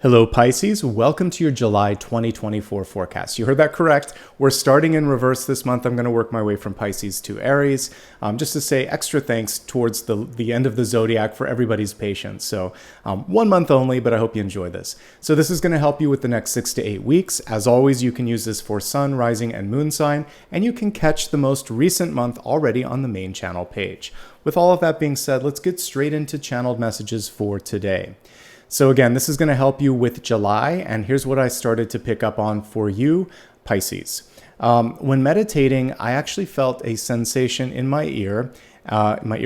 Hello Pisces, welcome to your July 2024 forecast. You heard that correct. We're starting in reverse this month. I'm going to work my way from Pisces to Aries, just to say extra thanks towards the end of the zodiac for everybody's patience. So 1 month only, but I hope you enjoy this. So this is going to help you with the next 6 to 8 weeks. As always, you can use this for sun, rising, and moon sign, and you can catch the most recent month already on the main channel page. With all of that being said, let's get straight into channeled messages for today. So again, this is going to help you with July, and here's what I started to pick up on for you, Pisces. When meditating, I actually felt a sensation in my ear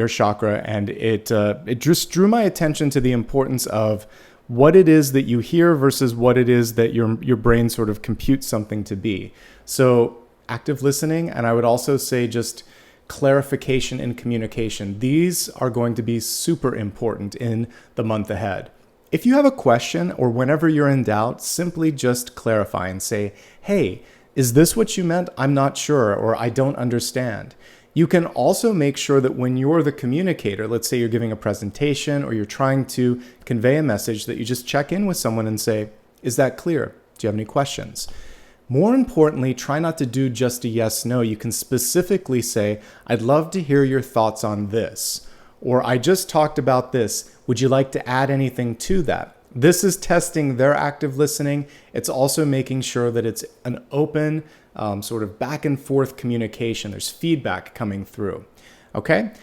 chakra, and it just drew my attention to the importance of what it is that you hear versus what it is that your brain sort of computes something to be. So active listening, and I would also say just clarification and communication. These are going to be super important in the month ahead. If you have a question or whenever you're in doubt, simply just clarify and say, hey, is this what you meant? I'm not sure, or I don't understand. You can also make sure that when you're the communicator, let's say you're giving a presentation or you're trying to convey a message, that you just check in with someone and say, is that clear? Do you have any questions? More importantly, try not to do just a yes, no. You can specifically say, I'd love to hear your thoughts on this. Or I just talked about this. Would you like to add anything to that? This is testing their active listening. It's also making sure that it's an open sort of back and forth communication. There's feedback coming through. Okay?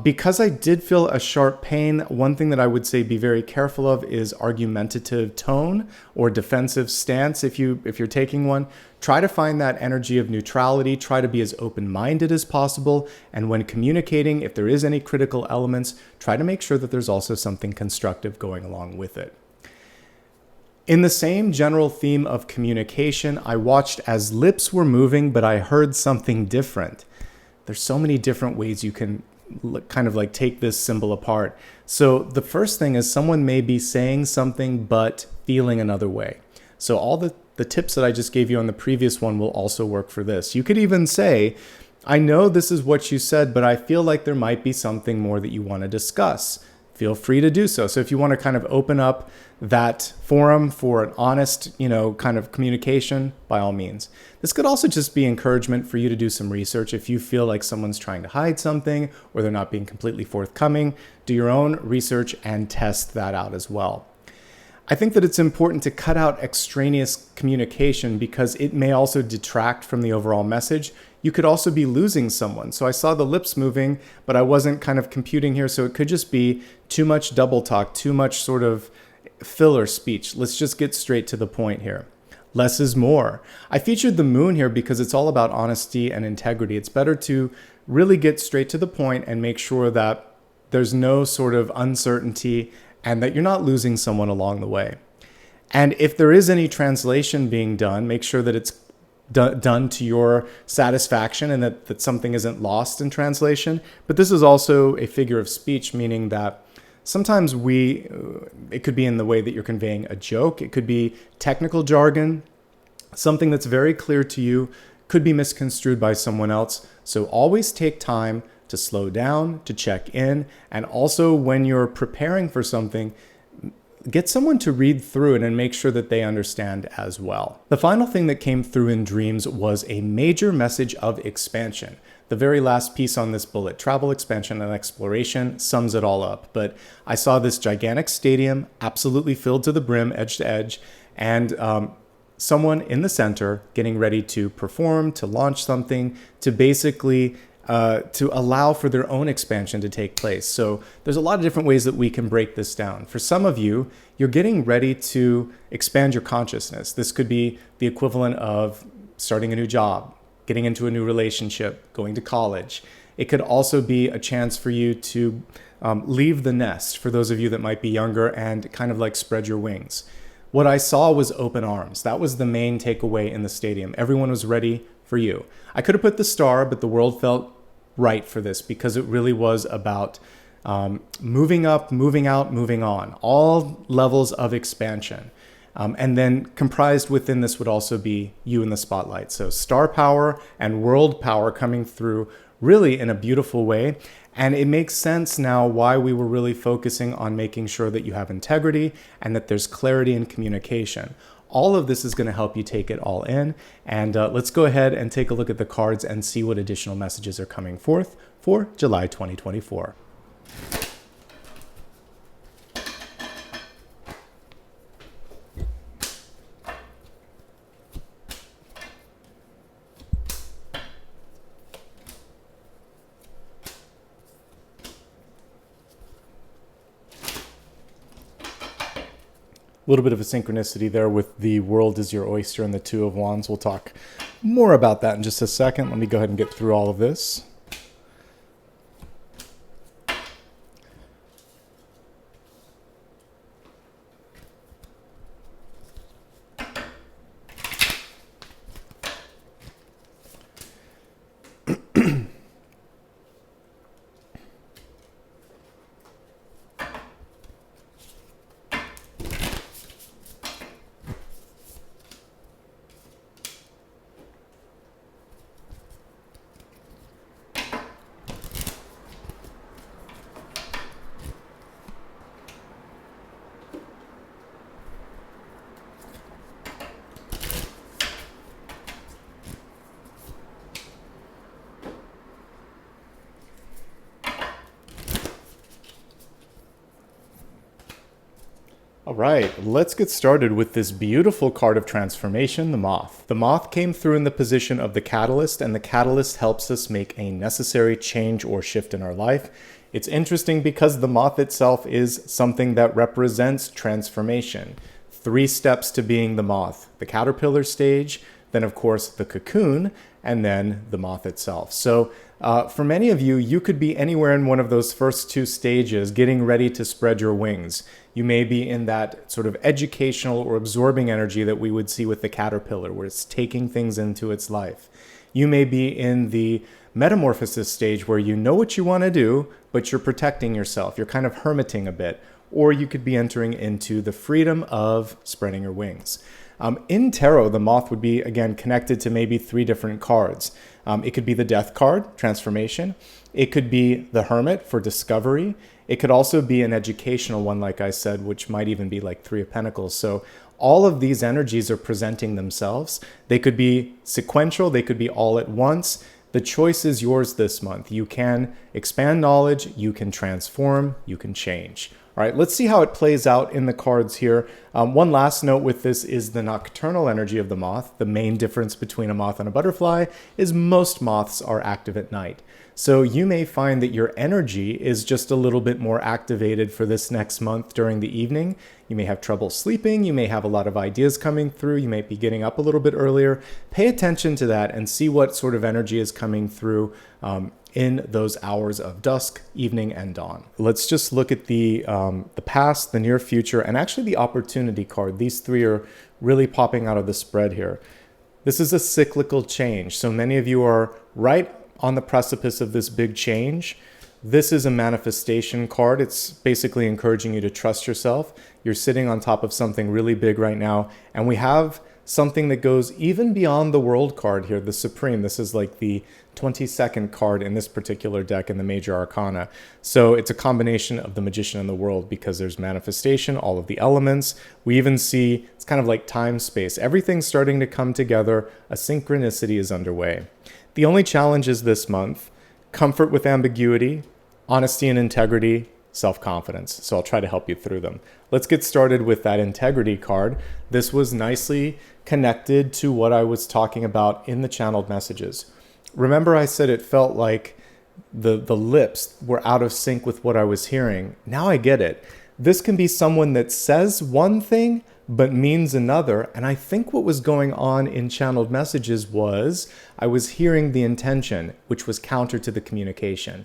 Because I did feel a sharp pain, one thing that I would say be very careful of is argumentative tone or defensive stance. If you're taking one, try to find that energy of neutrality. Try to be as open-minded as possible. And when communicating, if there is any critical elements, try to make sure that there's also something constructive going along with it. In the same general theme of communication, I watched as lips were moving, but I heard something different. There's so many different ways you can kind of like take this symbol apart. So the first thing is someone may be saying something but feeling another way. So all the tips that I just gave you on the previous one will also work for this. You could even say, I know this is what you said, but I feel like there might be something more that you want to discuss. Feel free to do so. So if you want to kind of open up that forum for an honest, kind of communication, by all means. This could also just be encouragement for you to do some research. If you feel like someone's trying to hide something or they're not being completely forthcoming, do your own research and test that out as well. I think that it's important to cut out extraneous communication because it may also detract from the overall message. You could also be losing someone. So I saw the lips moving, but I wasn't kind of computing here. So it could just be too much double talk, too much sort of filler speech. Let's just get straight to the point here. Less is more. I featured the moon here because it's all about honesty and integrity. It's better to really get straight to the point and make sure that there's no sort of uncertainty and that you're not losing someone along the way. And if there is any translation being done, make sure that it's done to your satisfaction and that something isn't lost in translation. But this is also a figure of speech, meaning that sometimes it could be in the way that you're conveying a joke. It could be technical jargon. Something that's very clear to you could be misconstrued by someone else. So always take time to slow down, to check in, and also when you're preparing for something, get someone to read through it and make sure that they understand as well. The final thing that came through in dreams was a major message of expansion. The very last piece on this bullet, travel, expansion, and exploration, sums it all up. But I saw this gigantic stadium, absolutely filled to the brim, edge to edge, and someone in the center getting ready to perform, to launch something, to basically to allow for their own expansion to take place. So there's a lot of different ways that we can break this down. For some of you, you're getting ready to expand your consciousness. This could be the equivalent of starting a new job, getting into a new relationship, going to college. It could also be a chance for you to leave the nest, for those of you that might be younger, and kind of like spread your wings. What I saw was open arms. That was the main takeaway in the stadium. Everyone was ready for you. I could have put the star, but the world felt right for this because it really was about moving up, moving out, moving on, all levels of expansion. And then comprised within this would also be you in the spotlight. So star power and world power coming through really in a beautiful way. And it makes sense now why we were really focusing on making sure that you have integrity and that there's clarity in communication. All of this is going to help you take it all in. And let's go ahead and take a look at the cards and see what additional messages are coming forth for July 2024. A little bit of a synchronicity there with the world is your oyster and the Two of Wands. We'll talk more about that in just a second. Let me go ahead and get through all of this. All right, let's get started with this beautiful card of transformation, the Moth. The Moth came through in the position of the Catalyst, and the Catalyst helps us make a necessary change or shift in our life. It's interesting because the Moth itself is something that represents transformation. 3 steps to being the Moth: the caterpillar stage, then of course the cocoon, and then the moth itself. So for many of you, you could be anywhere in one of those first 2 stages, getting ready to spread your wings. You may be in that sort of educational or absorbing energy that we would see with the caterpillar, where it's taking things into its life. You may be in the metamorphosis stage, where you know what you want to do, but you're protecting yourself. You're kind of hermiting a bit. Or you could be entering into the freedom of spreading your wings. In tarot, the Moth would be, again, connected to maybe 3 different cards. It could be the Death card, transformation. It could be the Hermit for discovery. It could also be an educational one, like I said, which might even be like 3 of Pentacles. So all of these energies are presenting themselves. They could be sequential. They could be all at once. The choice is yours this month. You can expand knowledge. You can transform. You can change. All right, let's see how it plays out in the cards here. One last note with this is the nocturnal energy of the Moth. The main difference between a moth and a butterfly is most moths are active at night. So you may find that your energy is just a little bit more activated for this next month during the evening. You may have trouble sleeping. You may have a lot of ideas coming through. You may be getting up a little bit earlier. Pay attention to that and see what sort of energy is coming through in those hours of dusk, evening, and dawn. Let's just look at the past, the near future, and actually the opportunity card. These 3 are really popping out of the spread here. This is a cyclical change. So many of you are right on the precipice of this big change. This is a manifestation card. It's basically encouraging you to trust yourself. You're sitting on top of something really big right now, and we have something that goes even beyond the World card here, the Supreme. This is like the 22nd card in this particular deck in the Major Arcana. So it's a combination of the Magician and the World, because there's manifestation, all of the elements. We even see, it's kind of like time, space. Everything's starting to come together. A synchronicity is underway. The only challenge is this month: comfort with ambiguity, honesty and integrity, self-confidence. So I'll try to help you through them. Let's get started with that integrity card. This was nicely connected to what I was talking about in the channeled messages. Remember I said it felt like the lips were out of sync with what I was hearing. Now I get it. This can be someone that says one thing but means another. And I think what was going on in channeled messages was I was hearing the intention, which was counter to the communication.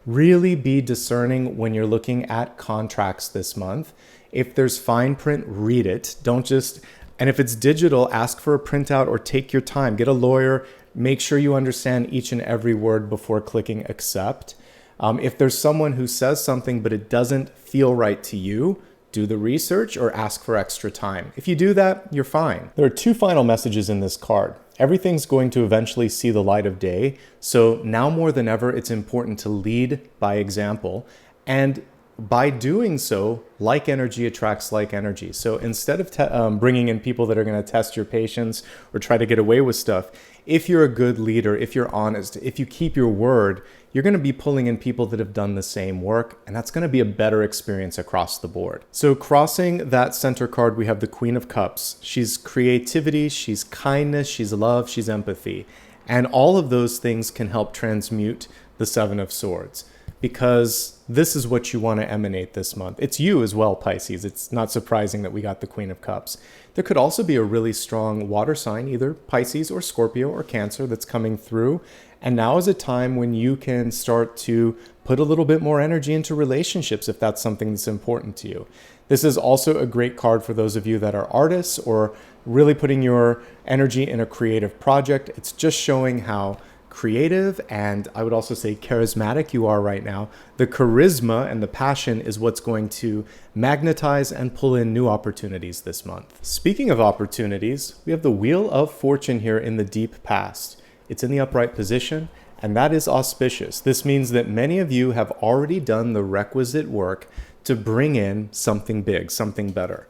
Really be discerning when you're looking at contracts this month. If there's fine print, read it. Don't just, and if it's digital, ask for a printout or take your time. Get a lawyer. Make sure you understand each and every word before clicking accept. If there's someone who says something but it doesn't feel right to you, do the research or ask for extra time. If you do that, you're fine. There are 2 final messages in this card. Everything's going to eventually see the light of day. So now more than ever, it's important to lead by example. And by doing so, like energy attracts like energy. So instead of bringing in people that are going to test your patience or try to get away with stuff, if you're a good leader, if you're honest, if you keep your word, you're going to be pulling in people that have done the same work, and that's going to be a better experience across the board. So crossing that center card, we have the Queen of Cups. She's creativity, she's kindness, she's love, she's empathy. And all of those things can help transmute the Seven of Swords, because this is what you want to emanate this month. It's you as well, Pisces. It's not surprising that we got the Queen of Cups. There could also be a really strong water sign, either Pisces or Scorpio or Cancer, that's coming through. And now is a time when you can start to put a little bit more energy into relationships if that's something that's important to you. This is also a great card for those of you that are artists or really putting your energy in a creative project. It's just showing how creative and I would also say charismatic you are right now. The charisma and the passion is what's going to magnetize and pull in new opportunities this month. Speaking of opportunities, we have the Wheel of Fortune here in the deep past. It's in the upright position, and that is auspicious. This means that many of you have already done the requisite work to bring in something big, something better.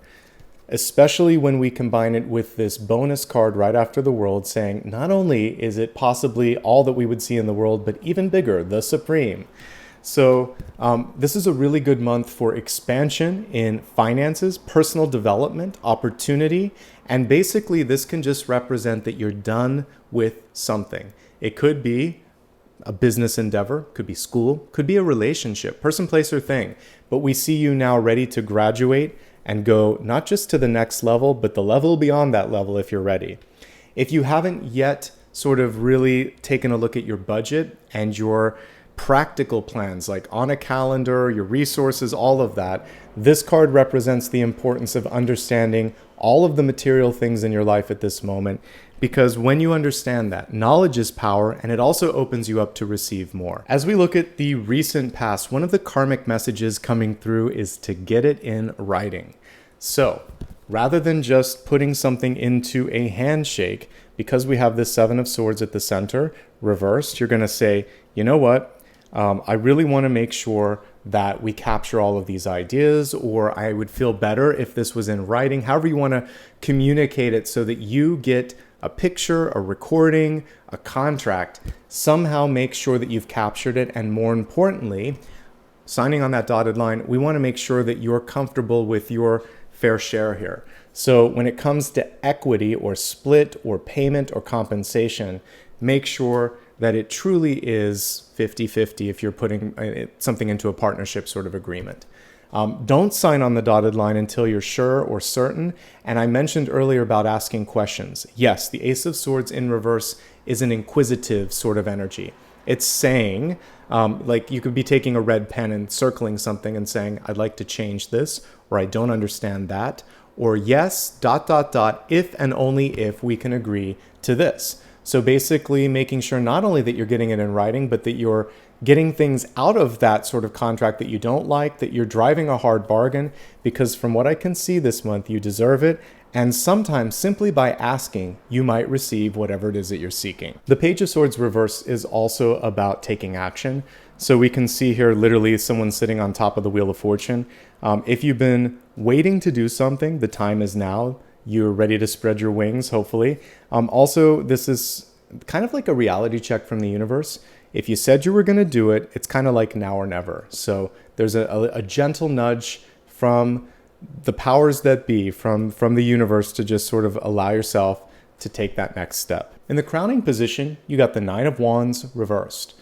Especially when we combine it with this bonus card right after the World, saying not only is it possibly all that we would see in the world, but even bigger, the Supreme. So this is a really good month for expansion in finances, personal development, opportunity, and basically this can just represent that you're done with something. It could be a business endeavor, could be school, could be a relationship, person, place, or thing. But we see you now ready to graduate and go not just to the next level, but the level beyond that level if you're ready. If you haven't yet sort of really taken a look at your budget and your practical plans, like on a calendar, your resources, all of that, this card represents the importance of understanding all of the material things in your life at this moment. Because when you understand that, knowledge is power, and it also opens you up to receive more. As we look at the recent past, one of the karmic messages coming through is to get it in writing. So rather than just putting something into a handshake, because we have this Seven of Swords at the center, reversed, you're going to say, you know what? I really want to make sure that we capture all of these ideas, or I would feel better if this was in writing. However you want to communicate it so that you get a picture, a recording, a contract. Somehow make sure that you've captured it. And more importantly, signing on that dotted line, we want to make sure that you're comfortable with your fair share here. So when it comes to equity or split or payment or compensation, make sure that it truly is 50-50 if you're putting something into a partnership sort of agreement. Don't sign on the dotted line until you're sure or certain. And I mentioned earlier about asking questions. Yes, the Ace of Swords in reverse is an inquisitive sort of energy. It's saying, like you could be taking a red pen and circling something and saying, I'd like to change this, or I don't understand that, or yes, ... if and only if we can agree to this. So basically making sure not only that you're getting it in writing, but that you're getting things out of that sort of contract that you don't like, that you're driving a hard bargain, because from what I can see this month, you deserve it. And sometimes simply by asking, you might receive whatever it is that you're seeking. The Page of Swords reverse is also about taking action. So we can see here literally someone sitting on top of the Wheel of Fortune. If you've been waiting to do something, the time is now. You're ready to spread your wings, hopefully. Also, this is kind of like a reality check from the universe. If you said you were going to do it, it's kind of like now or never. So there's a gentle nudge from the powers that be, from the universe, to just sort of allow yourself to take that next step. In the crowning position, you got the Nine of Wands reversed.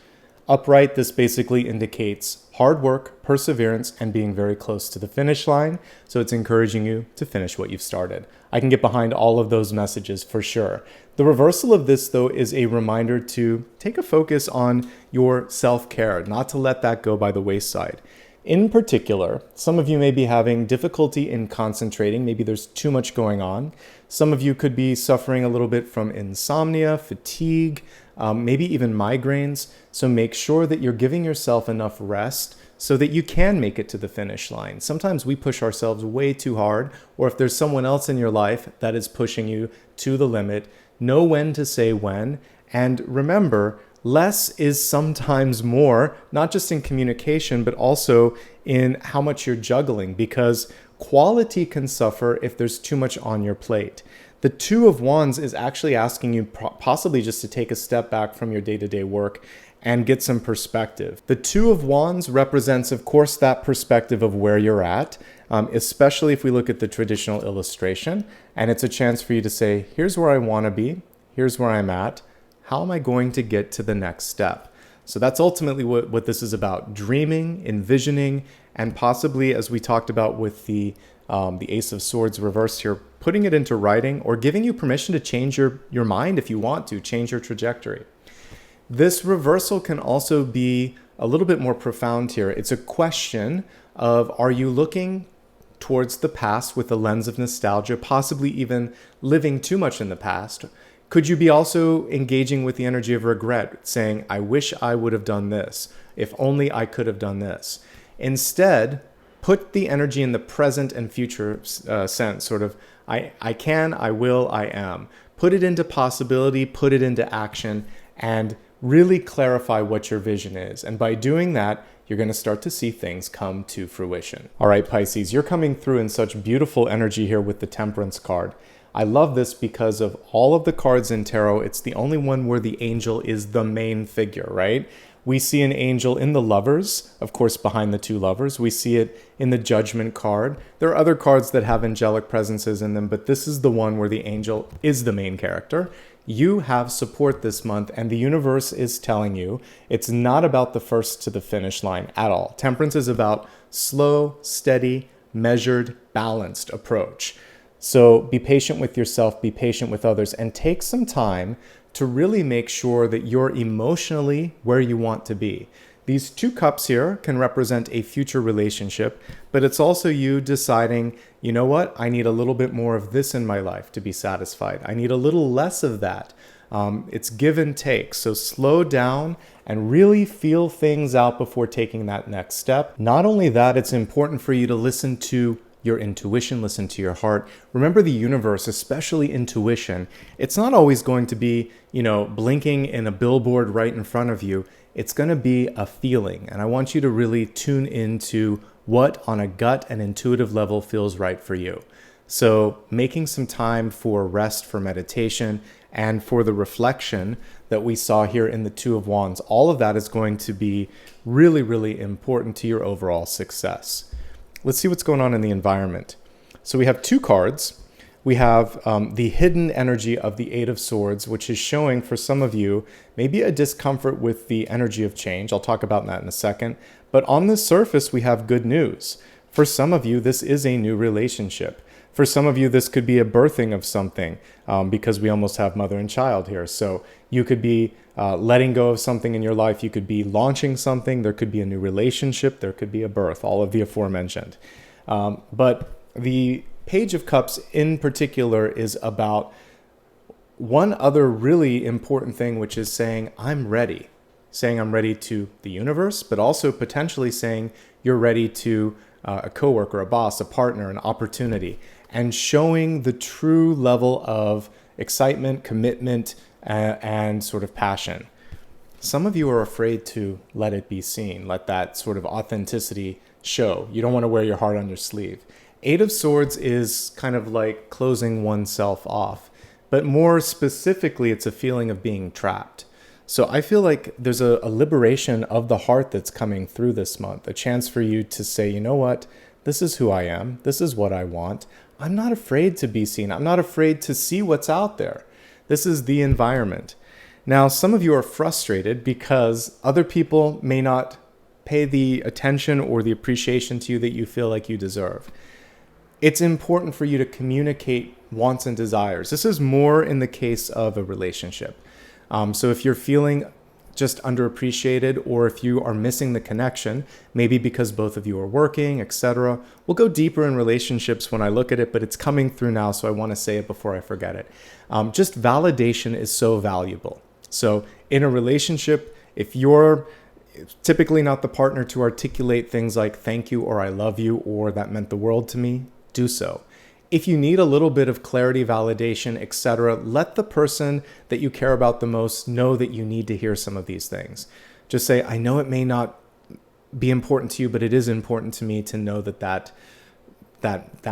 Upright, this basically indicates hard work, perseverance, and being very close to the finish line. So it's encouraging you to finish what you've started. I can get behind all of those messages for sure. The reversal of this, though, is a reminder to take a focus on your self-care, not to let that go by the wayside. In particular, some of you may be having difficulty in concentrating. Maybe there's too much going on. Some of you could be suffering a little bit from insomnia, fatigue, maybe even migraines. So make sure that you're giving yourself enough rest so that you can make it to the finish line. Sometimes we push ourselves way too hard, or if there's someone else in your life that is pushing you to the limit, know when to say when. And remember, less is sometimes more, not just in communication, but also in how much you're juggling, because quality can suffer if there's too much on your plate. The Two of Wands is actually asking you possibly just to take a step back from your day-to-day work and get some perspective. The Two of Wands represents, of course, that perspective of where you're at, especially if we look at the traditional illustration. And it's a chance for you to say, here's where I want to be, here's where I'm at, how am I going to get to the next step? So that's ultimately what this is about: dreaming, envisioning, and possibly, as we talked about with the Ace of Swords reversed here, putting it into writing or giving you permission to change your mind if you want to, change your trajectory. This reversal can also be a little bit more profound here. It's a question of, are you looking towards the past with a lens of nostalgia, possibly even living too much in the past? Could you be also engaging with the energy of regret, saying, I wish I would have done this, if only I could have done this? Instead, put the energy in the present and future sense, sort of, I can, I will, I am. Put it into possibility, put it into action, and really clarify what your vision is. And by doing that, you're going to start to see things come to fruition. All right, Pisces, you're coming through in such beautiful energy here with the Temperance card. I love this because of all of the cards in tarot, it's the only one where the angel is the main figure, right? We see an angel in the Lovers, of course, behind the two lovers. We see it in the Judgment card. There are other cards that have angelic presences in them, but this is the one where the angel is the main character. You have support this month, and the universe is telling you it's not about the first to the finish line at all. Temperance is about slow, steady, measured, balanced approach. So be patient with yourself, be patient with others, and take some time to really make sure that you're emotionally where you want to be. These two cups here can represent a future relationship, but it's also you deciding, you know what, I need a little bit more of this in my life to be satisfied. I need a little less of that. It's give and take. So slow down and really feel things out before taking that next step. Not only that, it's important for you to listen to your intuition, listen to your heart. Remember, the universe, especially intuition, it's not always going to be, blinking in a billboard right in front of you. It's going to be a feeling. And I want you to really tune into what on a gut and intuitive level feels right for you. So making some time for rest, for meditation, and for the reflection that we saw here in the Two of Wands, all of that is going to be really, really important to your overall success. Let's see what's going on in the environment. So we have two cards. We have the hidden energy of the Eight of Swords, which is showing for some of you maybe a discomfort with the energy of change. I'll talk about that in a second. But on the surface, we have good news. For some of you, this is a new relationship. For some of you, this could be a birthing of something because we almost have mother and child here. So you could be letting go of something in your life. You could be launching something. There could be a new relationship. There could be a birth, all of the aforementioned. But the Page of Cups in particular is about one other really important thing, which is saying, I'm ready. Saying I'm ready to the universe, but also potentially saying you're ready to a coworker, a boss, a partner, an opportunity, and showing the true level of excitement, commitment, and sort of passion. Some of you are afraid to let it be seen, let that sort of authenticity show. You don't want to wear your heart on your sleeve. Eight of Swords is kind of like closing oneself off, but more specifically, it's a feeling of being trapped. So I feel like there's a liberation of the heart that's coming through this month, a chance for you to say, you know what, this is who I am, this is what I want. I'm not afraid to be seen. I'm not afraid to see what's out there. This is the environment. Now, some of you are frustrated because other people may not pay the attention or the appreciation to you that you feel like you deserve. It's important for you to communicate wants and desires. This is more in the case of a relationship. So if you're feeling just underappreciated, or if you are missing the connection, maybe because both of you are working, etc. We'll go deeper in relationships when I look at it, but it's coming through now, so I want to say it before I forget it. Just validation is so valuable. So in a relationship, if you're typically not the partner to articulate things like thank you or I love you or that meant the world to me, do so. If you need a little bit of clarity, validation, etc., let the person that you care about the most know that you need to hear some of these things. Just say, I know it may not be important to you, but it is important to me to know that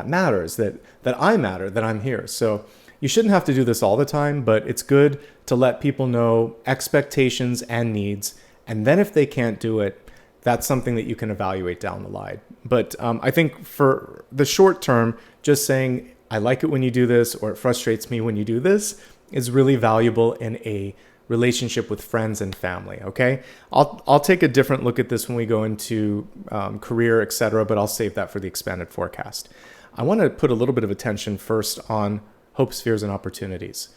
matters, that I matter, that I'm here. So you shouldn't have to do this all the time, but it's good to let people know expectations and needs. And then if they can't do it, that's something that you can evaluate down the line. But I think for the short term, just saying, I like it when you do this, or it frustrates me when you do this, is really valuable in a relationship with friends and family, okay? I'll take a different look at this when we go into career, etc., but I'll save that for the expanded forecast. I want to put a little bit of attention first on hopes, fears, and opportunities.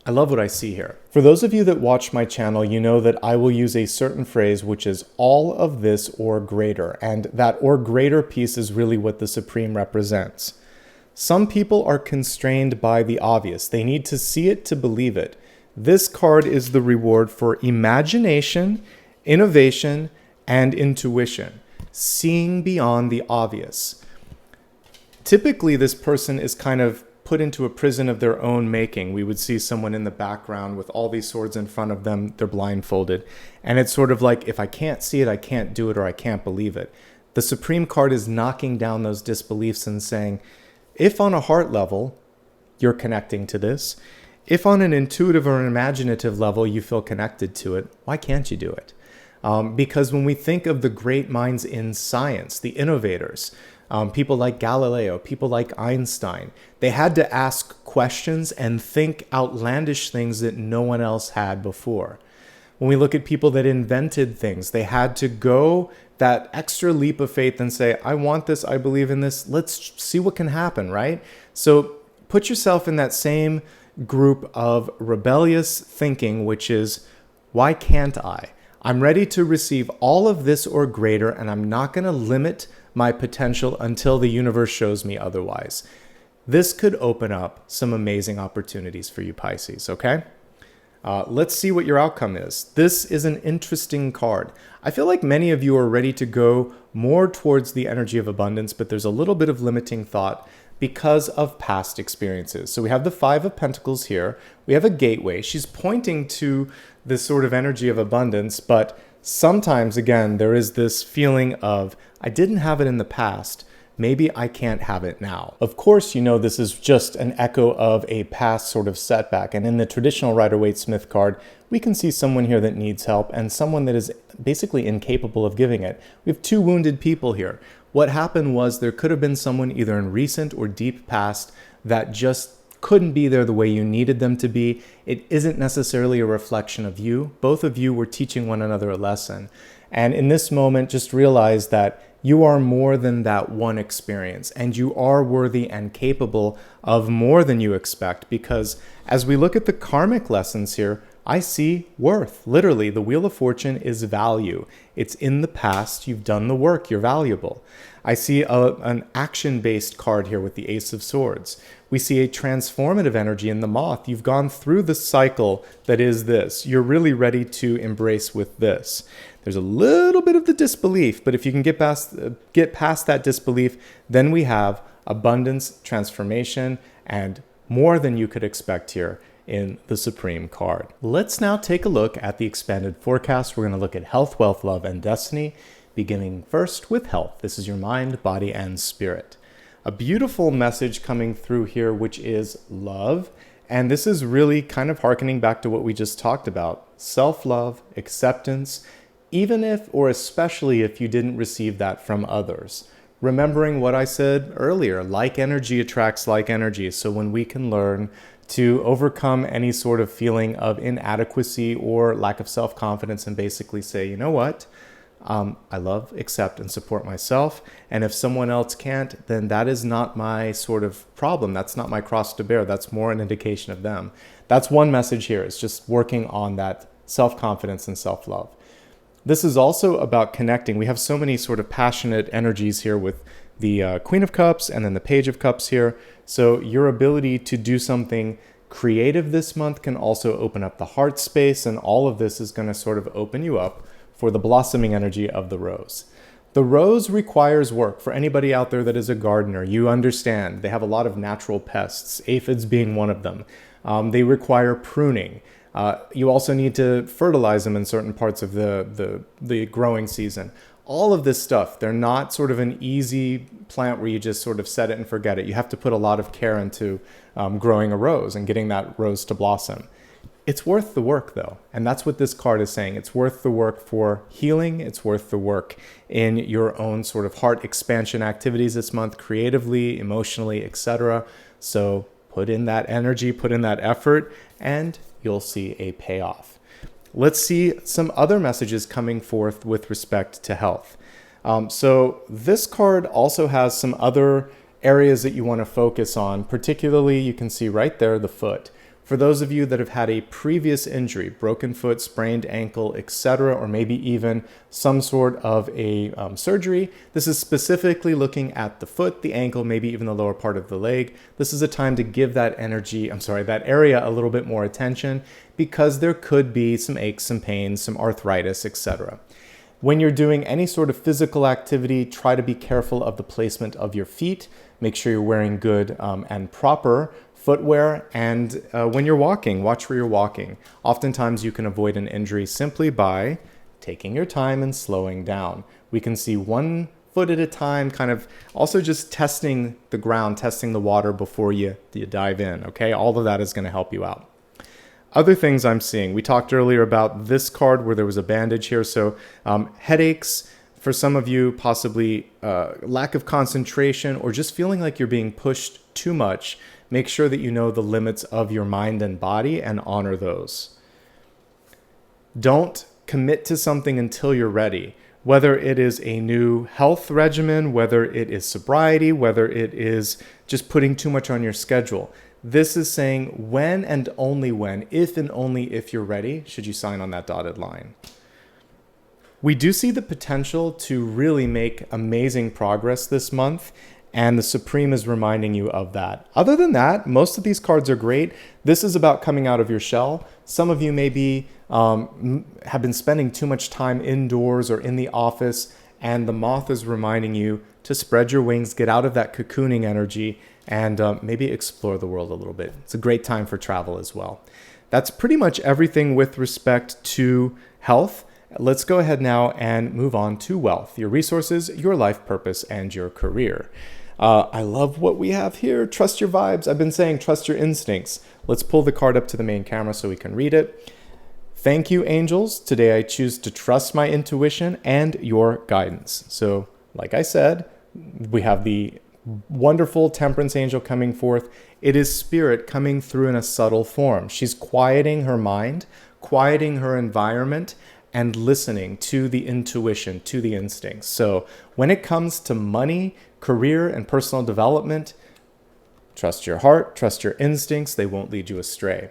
I love what I see here. For those of you that watch my channel, you know that I will use a certain phrase, which is all of this or greater. And that or greater piece is really what the Supreme represents. Some people are constrained by the obvious. They need to see it to believe it. This card is the reward for imagination, innovation, and intuition. Seeing beyond the obvious. Typically, this person is kind of put into a prison of their own making. We would see someone in the background with all these swords in front of them. They're blindfolded. And it's sort of like, if I can't see it, I can't do it, or I can't believe it. The Supreme card is knocking down those disbeliefs and saying, if on a heart level, you're connecting to this, if on an intuitive or an imaginative level you feel connected to it, why can't you do it? Because when we think of the great minds in science, the innovators, people like Galileo, people like Einstein, they had to ask questions and think outlandish things that no one else had before. When we look at people that invented things, they had to go that extra leap of faith and say, I want this, I believe in this, let's see what can happen, right? So put yourself in that same group of rebellious thinking, which is, why can't I? I'm ready to receive all of this or greater, and I'm not going to limit my potential until the universe shows me otherwise. This could open up some amazing opportunities for you, Pisces, okay? Let's see what your outcome is. This is an interesting card. I feel like many of you are ready to go more towards the energy of abundance, but there's a little bit of limiting thought because of past experiences. So we have the Five of Pentacles here. We have a gateway. She's pointing to this sort of energy of abundance, but sometimes, again, there is this feeling of, I didn't have it in the past. Maybe I can't have it now. Of course, you know this is just an echo of a past sort of setback. And in the traditional Rider-Waite-Smith card, we can see someone here that needs help and someone that is basically incapable of giving it. We have two wounded people here. What happened was there could have been someone either in recent or deep past that just couldn't be there the way you needed them to be. It isn't necessarily a reflection of you. Both of you were teaching one another a lesson. And in this moment, just realize that you are more than that one experience, and you are worthy and capable of more than you expect, because as we look at the karmic lessons here, I see worth. Literally, the Wheel of Fortune is value. It's in the past. You've done the work. You're valuable. I see an action-based card here with the Ace of Swords. We see a transformative energy in the Moth. You've gone through the cycle that is this. You're really ready to embrace with this. There's a little bit of the disbelief, but if you can get past that disbelief, then we have abundance, transformation, and more than you could expect here in the Supreme card. Let's now take a look at the expanded forecast. We're going to look at health, wealth, love, and destiny, beginning first with health. This is your mind, body, and spirit. A beautiful message coming through here, which is love. And this is really kind of hearkening back to what we just talked about. Self-love, acceptance, even if or especially if you didn't receive that from others. Remembering what I said earlier, like energy attracts like energy. So when we can learn to overcome any sort of feeling of inadequacy or lack of self-confidence and basically say, you know what? I love, accept, and support myself. And if someone else can't, then that is not my sort of problem. That's not my cross to bear. That's more an indication of them. That's one message here. It's just working on that self-confidence and self-love. This is also about connecting. We have so many sort of passionate energies here with the Queen of Cups and then the Page of Cups here. So your ability to do something creative this month can also open up the heart space, and all of this is going to sort of open you up for the blossoming energy of the rose. The rose requires work. For anybody out there that is a gardener, you understand they have a lot of natural pests, aphids being one of them. They require pruning. You also need to fertilize them in certain parts of the growing season. All of this stuff, they're not sort of an easy plant where you just sort of set it and forget it. You have to put a lot of care into growing a rose and getting that rose to blossom. It's worth the work though, and that's what this card is saying. It's worth the work for healing. It's worth the work in your own sort of heart expansion activities this month, creatively, emotionally, etc. So put in that energy, put in that effort, and you'll see a payoff. Let's see some other messages coming forth with respect to health. So this card also has some other areas that you want to focus on. Particularly, you can see right there the foot. For those of you that have had a previous injury, broken foot, sprained ankle, etc., or maybe even some sort of a surgery, this is specifically looking at the foot, the ankle, maybe even the lower part of the leg. This is a time to give that that area a little bit more attention, because there could be some aches, some pains, some arthritis, etc. When you're doing any sort of physical activity, try to be careful of the placement of your feet. Make sure you're wearing good and proper footwear, and when you're walking, watch where you're walking. Oftentimes you can avoid an injury simply by taking your time and slowing down. We can see one foot at a time, kind of also just testing the ground, testing the water before you dive in, okay? All of that is going to help you out. Other things I'm seeing, we talked earlier about this card where there was a bandage here, so headaches. For some of you, possibly lack of concentration or just feeling like you're being pushed too much. Make sure that you know the limits of your mind and body and honor those. Don't commit to something until you're ready, whether it is a new health regimen, whether it is sobriety, whether it is just putting too much on your schedule. This is saying when and only when, if and only if you're ready, should you sign on that dotted line. We do see the potential to really make amazing progress this month, and the Supreme is reminding you of that. Other than that, most of these cards are great. This is about coming out of your shell. Some of you maybe have been spending too much time indoors or in the office, and the Moth is reminding you to spread your wings, get out of that cocooning energy, and maybe explore the world a little bit. It's a great time for travel as well. That's pretty much everything with respect to health. Let's go ahead now and move on to wealth, your resources, your life purpose, and your career. I love what we have here. Trust your vibes. I've been saying trust your instincts. Let's pull the card up to the main camera so we can read it. Thank you, angels. Today I choose to trust my intuition and your guidance. So, like I said, we have the wonderful temperance angel coming forth. It is spirit coming through in a subtle form. She's quieting her mind, quieting her environment, and listening to the intuition, to the instincts. So when it comes to money, career, and personal development, trust your heart, trust your instincts. They won't lead you astray.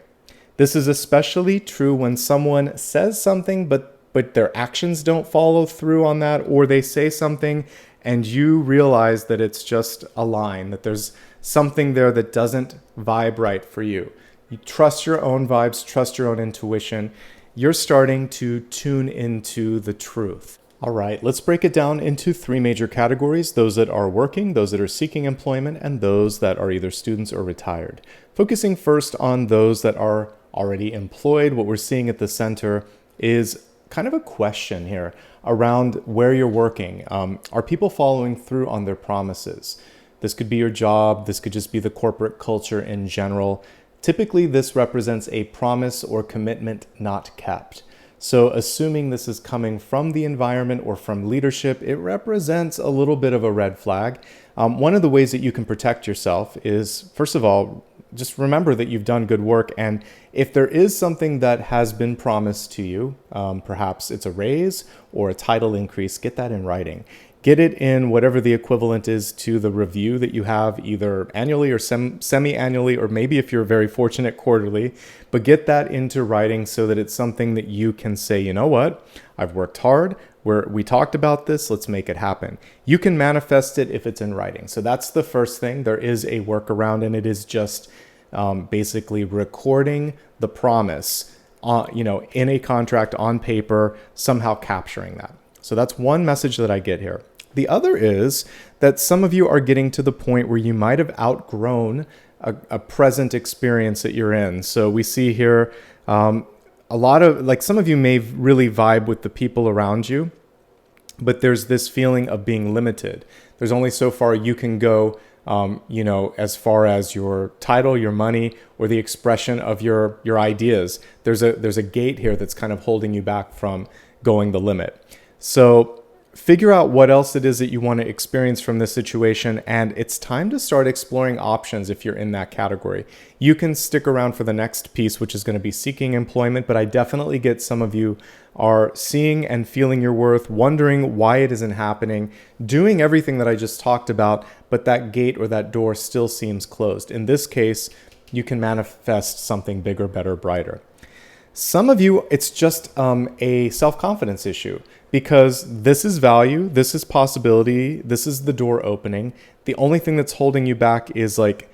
This is especially true when someone says something, but their actions don't follow through on that, or they say something and you realize that it's just a line, that there's something there that doesn't vibe right for you. You trust your own vibes, trust your own intuition. You're starting to tune into the truth. All right, let's break it down into three major categories: those that are working, those that are seeking employment, and those that are either students or retired. Focusing first on those that are already employed, what we're seeing at the center is kind of a question here around where you're working. Are people following through on their promises? This could be your job, this could just be the corporate culture in general. Typically, this represents a promise or commitment not kept. So assuming this is coming from the environment or from leadership, it represents a little bit of a red flag. One of the ways that you can protect yourself is, first of all, just remember that you've done good work. And if there is something that has been promised to you, perhaps it's a raise or a title increase, get that in writing. Get it in whatever the equivalent is to the review that you have either annually or semi-annually, or maybe if you're very fortunate, quarterly. But get that into writing so that it's something that you can say, you know what, I've worked hard, we talked about this, let's make it happen. You can manifest it if it's in writing. So that's the first thing. There is a workaround, and it is just basically recording the promise in a contract on paper, somehow capturing that. So that's one message that I get here. The other is that some of you are getting to the point where you might have outgrown a present experience that you're in. So we see here a lot of, like, some of you may really vibe with the people around you, but there's this feeling of being limited. There's only so far you can go, as far as your title, your money, or the expression of your ideas. There's a gate here that's kind of holding you back from going the limit. So figure out what else it is that you want to experience from this situation, and it's time to start exploring options if you're in that category. You can stick around for the next piece, which is going to be seeking employment, but I definitely get some of you are seeing and feeling your worth, wondering why it isn't happening, doing everything that I just talked about, but that gate or that door still seems closed. In this case, you can manifest something bigger, better, brighter. Some of you, it's just a self-confidence issue, because this is value, this is possibility, this is the door opening. The only thing that's holding you back is like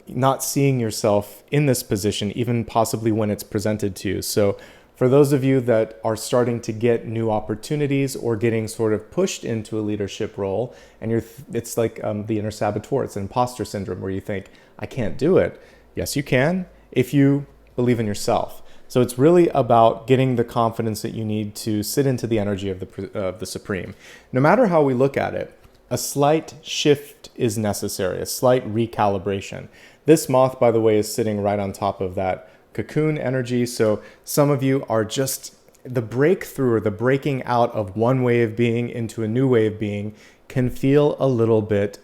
not seeing yourself in this position, even possibly when it's presented to you. So for those of you that are starting to get new opportunities or getting sort of pushed into a leadership role, and it's like the inner saboteur, it's an imposter syndrome where you think, I can't do it. Yes, you can if you believe in yourself. So it's really about getting the confidence that you need to sit into the energy of the Supreme. No matter how we look at it, a slight shift is necessary, a slight recalibration. This moth, by the way, is sitting right on top of that cocoon energy. So some of you are just the breakthrough or the breaking out of one way of being into a new way of being can feel a little bit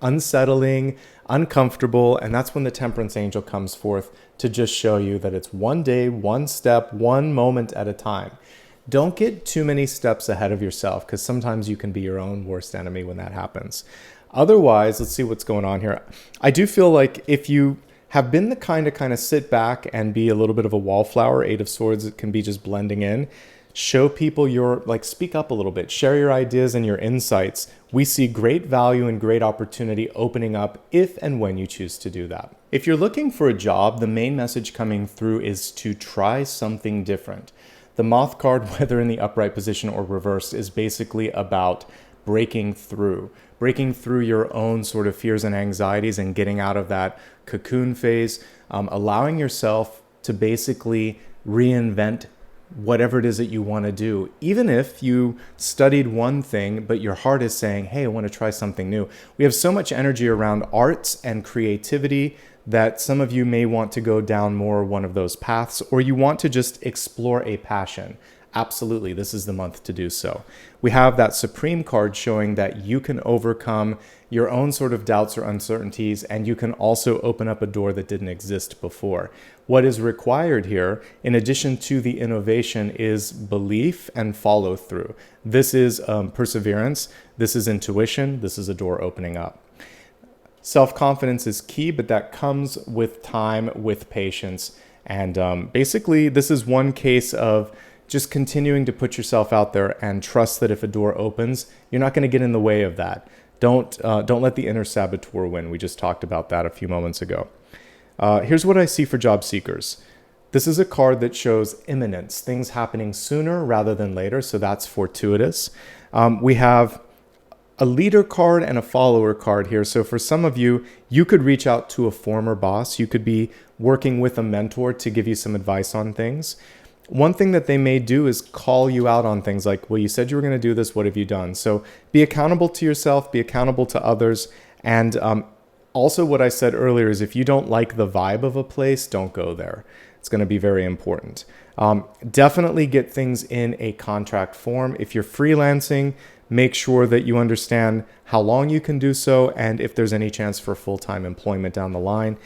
unsettling, uncomfortable, and that's when the Temperance Angel comes forth to just show you that it's one day, one step, one moment at a time. Don't get too many steps ahead of yourself, because sometimes you can be your own worst enemy when that happens. Otherwise, let's see what's going on here. I do feel like if you have been the kind to sit back and be a little bit of a wallflower, Eight of Swords, it can be just blending in. Show people speak up a little bit, share your ideas and your insights. We see great value and great opportunity opening up if and when you choose to do that. If you're looking for a job, the main message coming through is to try something different. The Moth card, whether in the upright position or reversed, is basically about breaking through your own sort of fears and anxieties and getting out of that cocoon phase, allowing yourself to basically reinvent whatever it is that you want to do. Even if you studied one thing, but your heart is saying, hey, I want to try something new. We have so much energy around arts and creativity that some of you may want to go down more one of those paths, or you want to just explore a passion. Absolutely, this is the month to do so. We have that Supreme card showing that you can overcome your own sort of doubts or uncertainties, and you can also open up a door that didn't exist before. What is required here, in addition to the innovation, is belief and follow through. This is perseverance, this is intuition, this is a door opening up. Self-confidence is key, but that comes with time, with patience. And basically, this is one case of just continuing to put yourself out there and trust that if a door opens, you're not going to get in the way of that. Don't let the inner saboteur win. We just talked about that a few moments ago. Here's what I see for job seekers. This is a card that shows imminence, things happening sooner rather than later, so that's fortuitous. We have a leader card and a follower card here. So for some of you, you could reach out to a former boss. You could be working with a mentor to give you some advice on things. One thing that they may do is call you out on things like, well, you said you were going to do this. What have you done? So be accountable to yourself, be accountable to others. And also what I said earlier is if you don't like the vibe of a place, don't go there. It's going to be very important. Definitely get things in a contract form. If you're freelancing, make sure that you understand how long you can do so and if there's any chance for full-time employment down the line.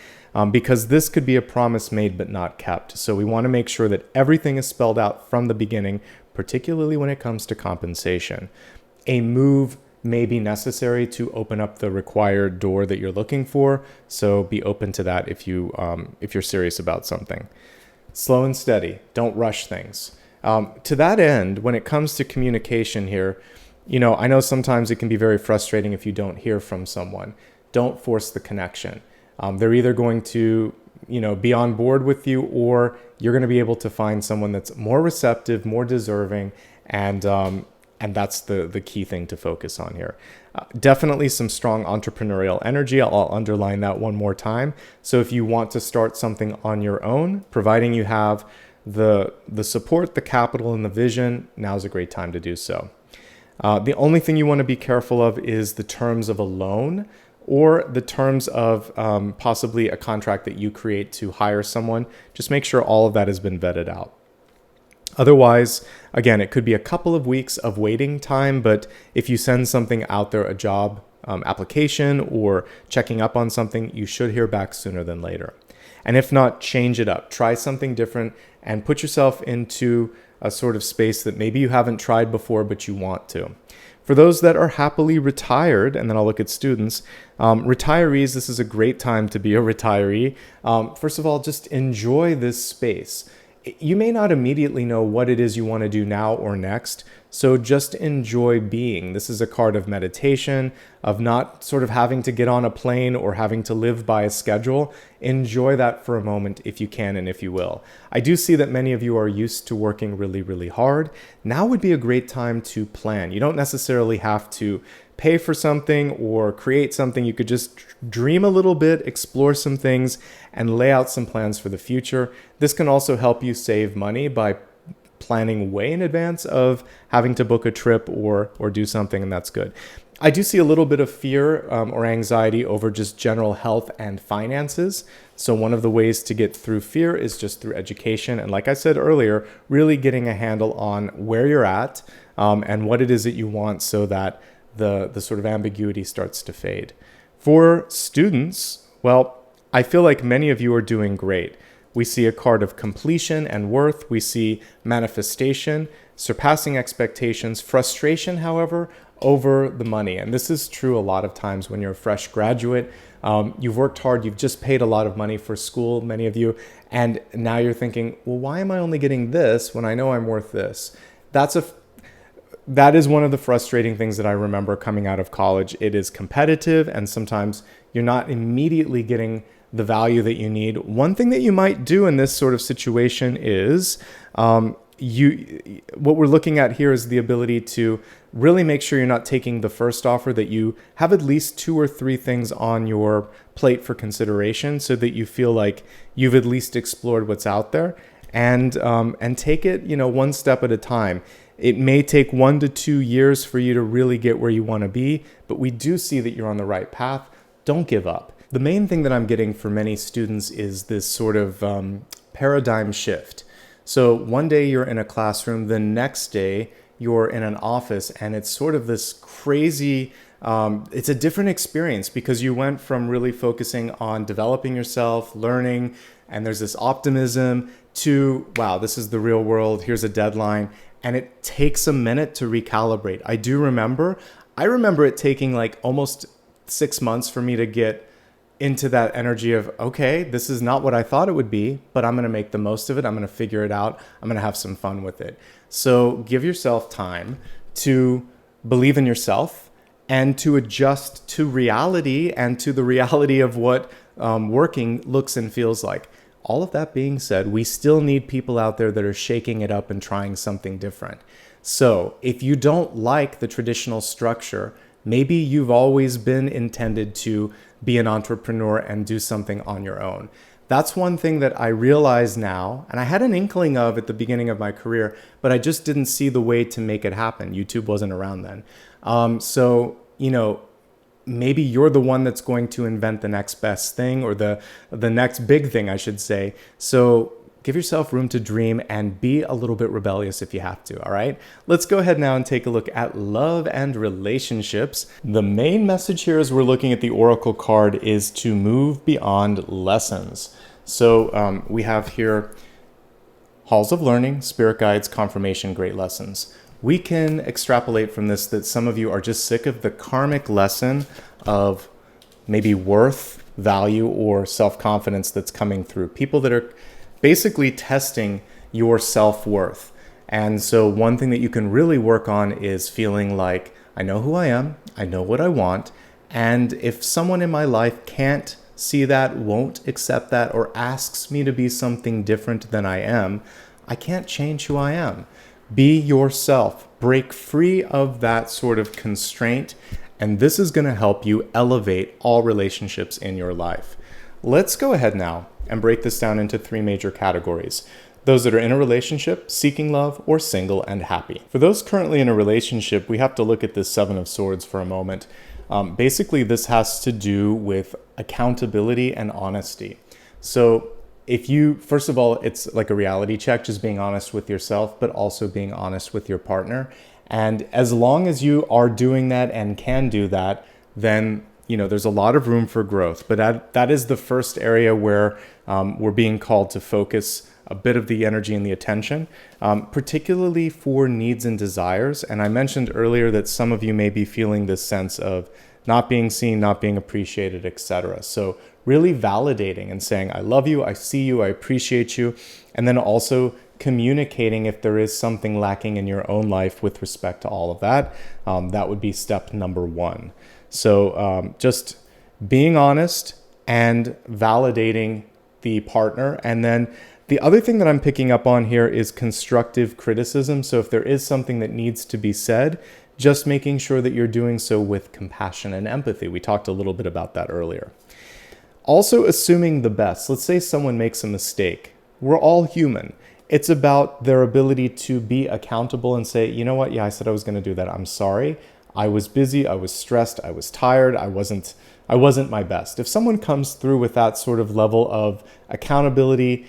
Because this could be a promise made but not kept. So we want to make sure that everything is spelled out from the beginning, particularly when it comes to compensation. A move may be necessary to open up the required door that you're looking for, so be open to that if you're serious about something. Slow and steady, don't rush things. To that end, when it comes to communication here, I know sometimes it can be very frustrating if you don't hear from someone. Don't force the connection. They're either going to be on board with you, or you're going to be able to find someone that's more receptive, more deserving, and that's the key thing to focus on here. Definitely some strong entrepreneurial energy. I'll underline that one more time. So if you want to start something on your own, providing you have the support, the capital, and the vision, now's a great time to do so. The only thing you want to be careful of is the terms of a loan or the terms of possibly a contract that you create to hire someone. Just make sure all of that has been vetted out. Otherwise, again, it could be a couple of weeks of waiting time, but if you send something out there, a job application or checking up on something, you should hear back sooner than later. And if not, change it up. Try something different and put yourself into a sort of space that maybe you haven't tried before, but you want to. For those that are happily retired, and then I'll look at students, retirees, this is a great time to be a retiree. First of all, just enjoy this space. You may not immediately know what it is you want to do now or next, so just enjoy being. This is a card of meditation, of not sort of having to get on a plane or having to live by a schedule. Enjoy that for a moment if you can and if you will. I do see that many of you are used to working really, really hard. Now would be a great time to plan. You don't necessarily have to pay for something or create something. You could just dream a little bit, explore some things, and lay out some plans for the future. This can also help you save money by planning way in advance of having to book a trip or do something, and that's good. I do see a little bit of fear or anxiety over just general health and finances. So one of the ways to get through fear is just through education. And like I said earlier, really getting a handle on where you're at and what it is that you want so that the sort of ambiguity starts to fade. For students, well, I feel like many of you are doing great. We see a card of completion and worth. We see manifestation, surpassing expectations, frustration, however, over the money. And this is true a lot of times when you're a fresh graduate. You've worked hard. You've just paid a lot of money for school, many of you. And now you're thinking, well, why am I only getting this when I know I'm worth this? That is one of the frustrating things that I remember coming out of college. It is competitive, and sometimes you're not immediately getting the value that you need. One thing that you might do in this sort of situation is what we're looking at here is the ability to really make sure you're not taking the first offer, that you have at least 2 or 3 things on your plate for consideration so that you feel like you've at least explored what's out there, and take it, one step at a time. It may take 1 to 2 years for you to really get where you want to be, but we do see that you're on the right path. Don't give up. The main thing that I'm getting for many students is this sort of paradigm shift. So one day you're in a classroom, the next day you're in an office, and it's sort of this crazy, it's a different experience because you went from really focusing on developing yourself, learning, and there's this optimism to, wow, this is the real world, here's a deadline. And it takes a minute to recalibrate. I remember it taking like almost 6 months for me to get into that energy of, okay, this is not what I thought it would be, but I'm going to make the most of it. I'm going to figure it out. I'm going to have some fun with it. So give yourself time to believe in yourself and to adjust to reality and to the reality of what working looks and feels like. All of that being said, we still need people out there that are shaking it up and trying something different. So if you don't like the traditional structure, maybe you've always been intended to be an entrepreneur and do something on your own. That's one thing that I realize now, and I had an inkling of at the beginning of my career, but I just didn't see the way to make it happen. YouTube wasn't around then. Maybe you're the one that's going to invent the next best thing, or the next big thing, I should say. So give yourself room to dream and be a little bit rebellious if you have to, all right? Let's go ahead now and take a look at love and relationships. The main message here as we're looking at the Oracle card is to move beyond lessons. So we have here halls of learning, spirit guides, confirmation, great lessons. We can extrapolate from this that some of you are just sick of the karmic lesson of maybe worth, value, or self-confidence that's coming through. People that are basically testing your self-worth. And so one thing that you can really work on is feeling like, I know who I am, I know what I want, and if someone in my life can't see that, won't accept that, or asks me to be something different than I am, I can't change who I am. Be yourself. Break free of that sort of constraint, and this is going to help you elevate all relationships in your life. Let's go ahead now and break this down into 3 major categories. Those that are in a relationship, seeking love, or single and happy. For those currently in a relationship, we have to look at this 7 of Swords for a moment. Basically, this has to do with accountability and honesty. So if you, first of all, it's like a reality check, just being honest with yourself, but also being honest with your partner. And as long as you are doing that and can do that, then there's a lot of room for growth. But that is the first area where we're being called to focus a bit of the energy and the attention, particularly for needs and desires. And I mentioned earlier that some of you may be feeling this sense of not being seen, not being appreciated, etc. So really validating and saying, I love you, I see you, I appreciate you. And then also communicating if there is something lacking in your own life with respect to all of that. That would be step number 1. So just being honest and validating the partner. And then the other thing that I'm picking up on here is constructive criticism. So if there is something that needs to be said, just making sure that you're doing so with compassion and empathy. We talked a little bit about that earlier. Also assuming the best. Let's say someone makes a mistake. We're all human. It's about their ability to be accountable and say, you know what? Yeah, I said I was going to do that. I'm sorry. I was busy. I was stressed. I was tired. I wasn't my best. If someone comes through with that sort of level of accountability,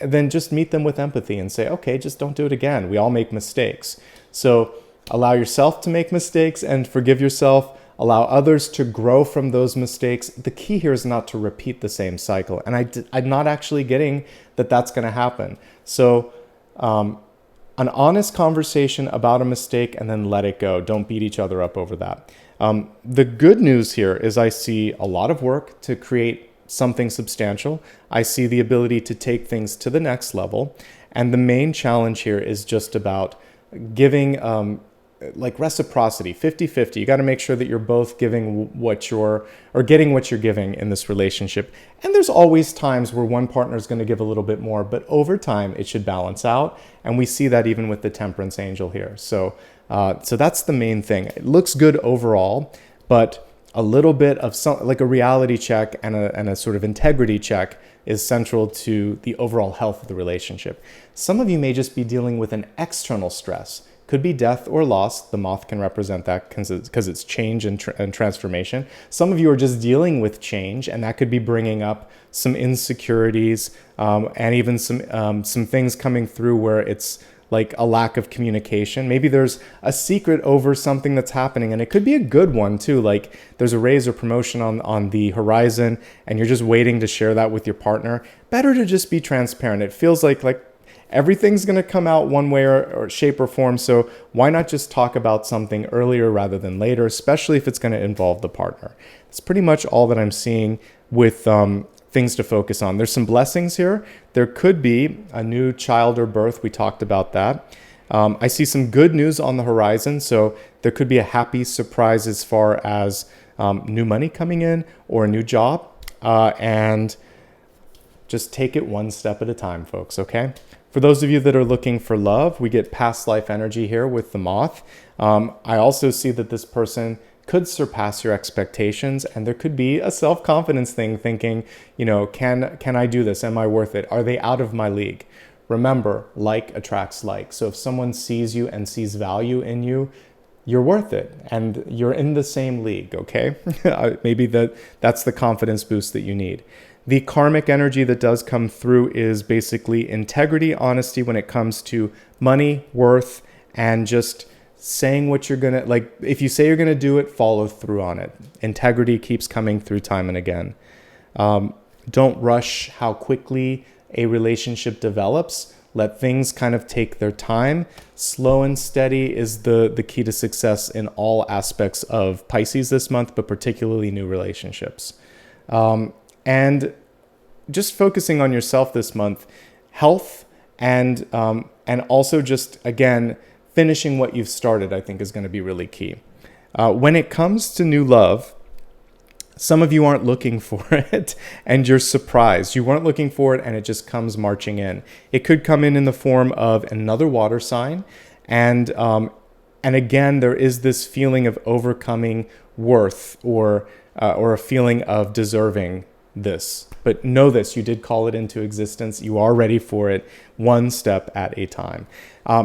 then just meet them with empathy and say, okay, just don't do it again. We all make mistakes. So allow yourself to make mistakes and forgive yourself. Allow others to grow from those mistakes. The key here is not to repeat the same cycle. And I'm not actually getting that that's going to happen. So an honest conversation about a mistake and then let it go. Don't beat each other up over that. The good news here is I see a lot of work to create something substantial. I see the ability to take things to the next level. And the main challenge here is just about giving like reciprocity, 50-50. You got to make sure that you're both giving getting what you're giving in this relationship. And there's always times where one partner is going to give a little bit more, but over time it should balance out. And we see that even with the Temperance Angel here. So that's the main thing. It looks good overall, but a little bit of like a reality check and a sort of integrity check is central to the overall health of the relationship. Some of you may just be dealing with an external stress. Could be death or loss. The moth can represent that because it's change and transformation. Some of you are just dealing with change, and that could be bringing up some insecurities and even some things coming through where it's like a lack of communication. Maybe there's a secret over something that's happening, and it could be a good one too. Like there's a raise or promotion on the horizon, and you're just waiting to share that with your partner. Better to just be transparent. It feels like everything's going to come out one way or shape or form. So why not just talk about something earlier rather than later, especially if it's going to involve the partner? It's pretty much all that I'm seeing with things to focus on. There's some blessings here. There could be a new child or birth. We talked about that. I see some good news on the horizon. So there could be a happy surprise as far as new money coming in or a new job. And just take it one step at a time, folks, okay? For those of you that are looking for love, we get past life energy here with the moth. I also see that this person could surpass your expectations, and there could be a self-confidence thing, thinking, can I do this? Am I worth it? Are they out of my league? Remember, like attracts like. So if someone sees you and sees value in you, you're worth it, and you're in the same league, okay? Maybe that's the confidence boost that you need. The karmic energy that does come through is basically integrity, honesty when it comes to money, worth, and just saying what you're going to, like, if you say you're going to do it, follow through on it. Integrity keeps coming through time and again. Don't rush how quickly a relationship develops. Let things kind of take their time. Slow and steady is the key to success in all aspects of Pisces this month, but particularly new relationships. And just focusing on yourself this month, health, and also just, again, finishing what you've started, I think is going to be really key. When it comes to new love, Some of you aren't looking for it and you're surprised. You weren't looking for it and it just comes marching in. It could come in the form of another water sign. And again, there is this feeling of overcoming worth or a feeling of deserving this. But know this, you did call it into existence. You are ready for it, one step at a time.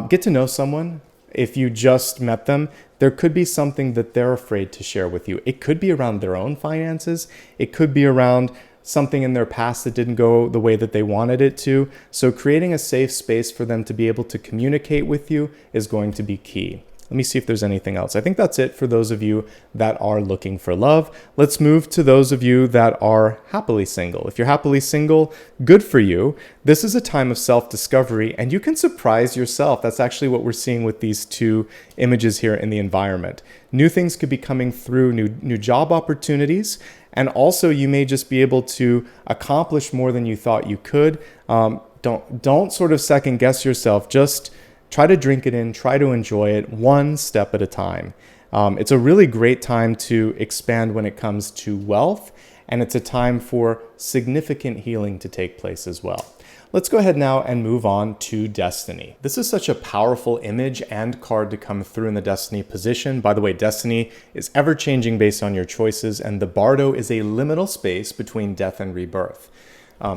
Get to know someone. If you just met them, there could be something that they're afraid to share with you. It could be around their own finances. It could be around something in their past that didn't go the way that they wanted it to. So creating a safe space for them to be able to communicate with you is going to be key. Let me see if there's anything else. I think that's it for those of you that are looking for love. Let's move to those of you that are happily single. If you're happily single, good for you. This is a time of self-discovery and you can surprise yourself. That's actually what we're seeing with these two images here in the environment. New things could be coming through, new job opportunities, and also you may just be able to accomplish more than you thought you could. Don't sort of second guess yourself. Just try to drink it in, try to enjoy it one step at a time. It's a really great time to expand when it comes to wealth, and it's a time for significant healing to take place as well. Let's go ahead now and move on to Destiny. This is such a powerful image and card to come through in the Destiny position. By the way, Destiny is ever changing based on your choices, and the Bardo is a liminal space between death and rebirth.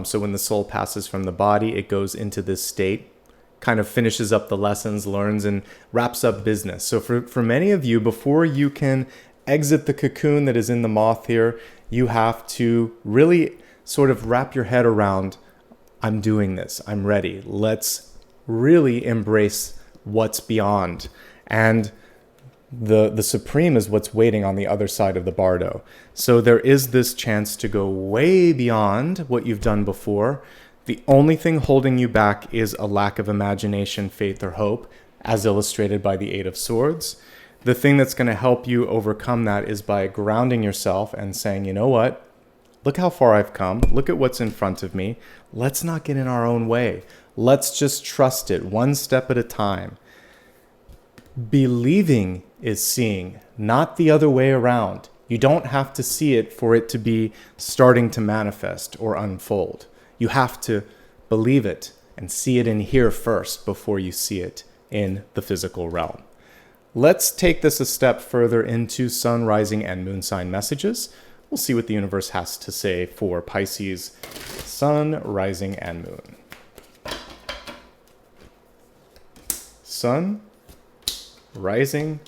So when the soul passes from the body, it goes into this state, kind of finishes up the lessons, learns, and wraps up business. So for many of you, before you can exit the cocoon that is in the moth here, you have to really sort of wrap your head around, I'm doing this, I'm ready. Let's really embrace what's beyond. And the supreme is what's waiting on the other side of the Bardo. So there is this chance to go way beyond what you've done before. The only thing holding you back is a lack of imagination, faith, or hope, as illustrated by the Eight of Swords. The thing that's going to help you overcome that is by grounding yourself and saying, you know what? Look how far I've come. Look at what's in front of me. Let's not get in our own way. Let's just trust it one step at a time. Believing is seeing, not the other way around. You don't have to see it for it to be starting to manifest or unfold. You have to believe it and see it in here first before you see it in the physical realm. Let's take this a step further into sun, rising, and moon sign messages. We'll see what the universe has to say for Pisces, sun, rising, and moon. Sun, rising,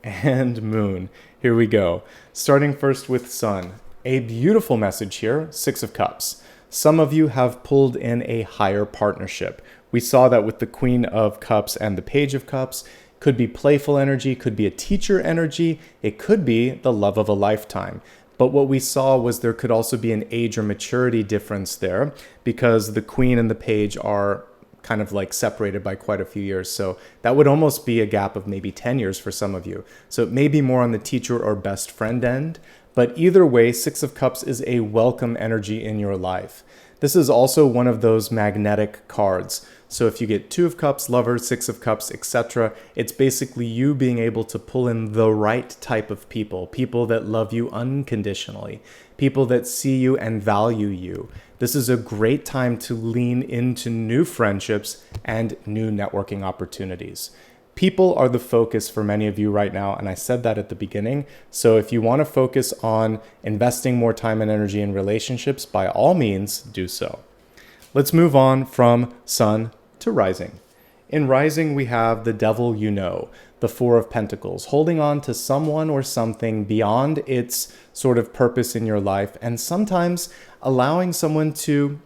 and moon. Here we go. Starting first with sun. A beautiful message here, Six of Cups. Some of you have pulled in a higher partnership. We saw that with the Queen of Cups and the Page of Cups. Could be playful energy, could be a teacher energy, it could be the love of a lifetime. But what we saw was there could also be an age or maturity difference there because the Queen and the Page are kind of like separated by quite a few years. So that would almost be a gap of maybe 10 years for some of you. So it may be more on the teacher or best friend end. But either way, Six of Cups is a welcome energy in your life. This is also one of those magnetic cards. So if you get Two of Cups, Lover, Six of Cups, etc., it's basically you being able to pull in the right type of people, people that love you unconditionally, people that see you and value you. This is a great time to lean into new friendships and new networking opportunities. People are the focus for many of you right now, and I said that at the beginning. So if you want to focus on investing more time and energy in relationships, by all means, do so. Let's move on from sun to rising. In rising, we have the devil you know, the Four of Pentacles, holding on to someone or something beyond its sort of purpose in your life, and sometimes allowing someone to,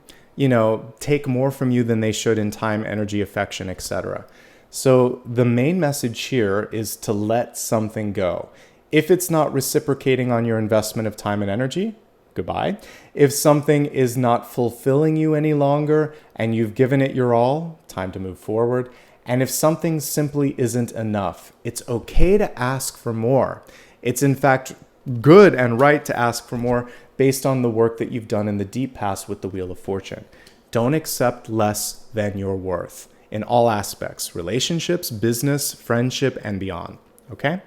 take more from you than they should in time, energy, affection, etc. So the main message here is to let something go. If it's not reciprocating on your investment of time and energy, goodbye. If something is not fulfilling you any longer and you've given it your all, time to move forward. And if something simply isn't enough, it's okay to ask for more. It's in fact good and right to ask for more based on the work that you've done in the deep past with the Wheel of Fortune. Don't accept less than your worth in all aspects, relationships, business, friendship, and beyond, okay?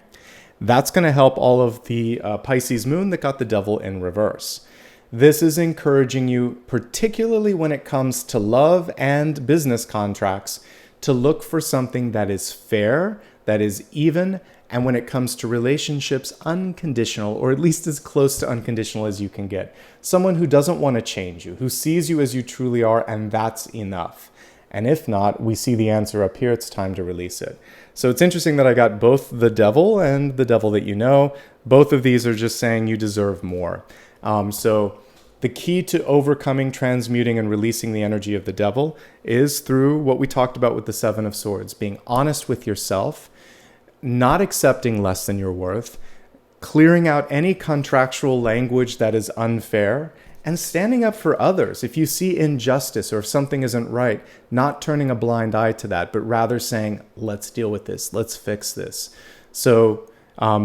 That's going to help all of the Pisces moon that got the devil in reverse. This is encouraging you, particularly when it comes to love and business contracts, to look for something that is fair, that is even, and when it comes to relationships, unconditional, or at least as close to unconditional as you can get. Someone who doesn't want to change you, who sees you as you truly are, and that's enough. And if not, we see the answer up here. It's time to release it. So it's interesting that I got both the devil and the devil that you know. Both of these are just saying you deserve more. So the key to overcoming, transmuting, and releasing the energy of the devil is through what we talked about with the Seven of Swords, being honest with yourself, not accepting less than your worth, clearing out any contractual language that is unfair, and standing up for others. If you see injustice or if something isn't right, not turning a blind eye to that, but rather saying, let's deal with this, let's fix this. So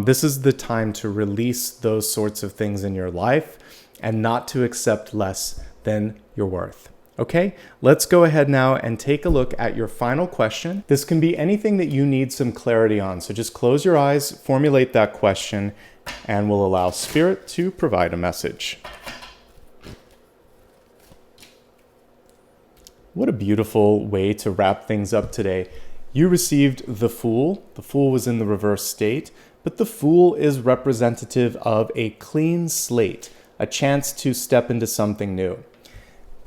this is the time to release those sorts of things in your life and not to accept less than your worth. Okay, let's go ahead now and take a look at your final question. This can be anything that you need some clarity on. So just close your eyes, formulate that question, and we'll allow Spirit to provide a message. What a beautiful way to wrap things up today. You received the Fool. The Fool was in the reverse state, but the Fool is representative of a clean slate, a chance to step into something new.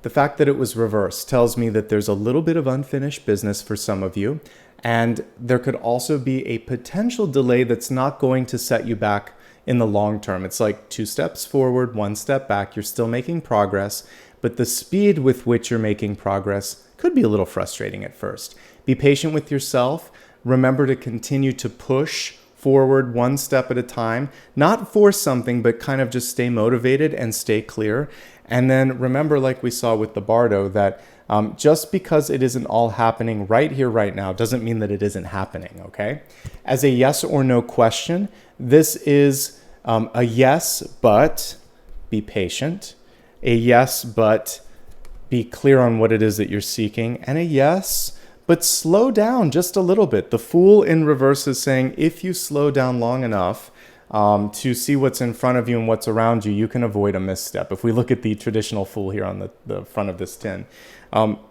The fact that it was reversed tells me that there's a little bit of unfinished business for some of you, and there could also be a potential delay that's not going to set you back in the long term. It's like 2 steps forward, 1 step back. You're still making progress, but the speed with which you're making progress could be a little frustrating at first. Be patient with yourself. Remember to continue to push forward 1 step at a time, not force something, but kind of just stay motivated and stay clear. And then remember, like we saw with the Bardo, that just because it isn't all happening right here, right now, doesn't mean that it isn't happening, okay? As a yes or no question, this is a yes, but be patient. A yes, but be clear on what it is that you're seeking. And a yes, but slow down just a little bit. The Fool in reverse is saying if you slow down long enough to see what's in front of you and what's around you, you can avoid a misstep. If we look at the traditional Fool here on the front of this tin,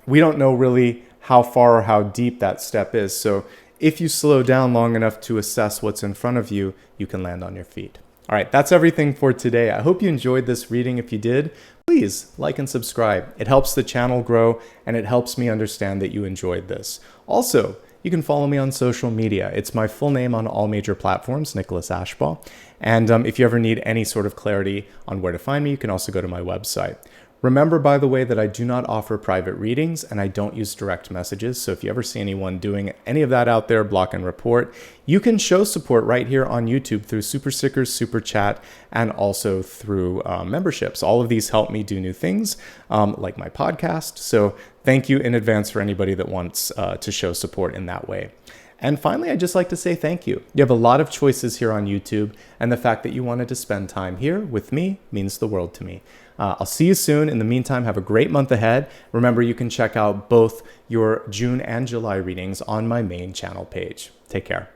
we don't know really how far or how deep that step is. So if you slow down long enough to assess what's in front of you, you can land on your feet. All right, that's everything for today. I hope you enjoyed this reading. If you did, please like and subscribe. It helps the channel grow and it helps me understand that you enjoyed this. Also, you can follow me on social media. It's my full name on all major platforms, Nicholas Ashbaugh. And if you ever need any sort of clarity on where to find me, you can also go to my website. Remember, by the way, that I do not offer private readings and I don't use direct messages. So if you ever see anyone doing any of that out there, block and report. You can show support right here on YouTube through Super Stickers, Super Chat, and also through memberships. All of these help me do new things like my podcast. So thank you in advance for anybody that wants to show support in that way. And finally, I'd just like to say thank you. You have a lot of choices here on YouTube, and the fact that you wanted to spend time here with me means the world to me. I'll see you soon. In the meantime, have a great month ahead. Remember, you can check out both your June and July readings on my main channel page. Take care.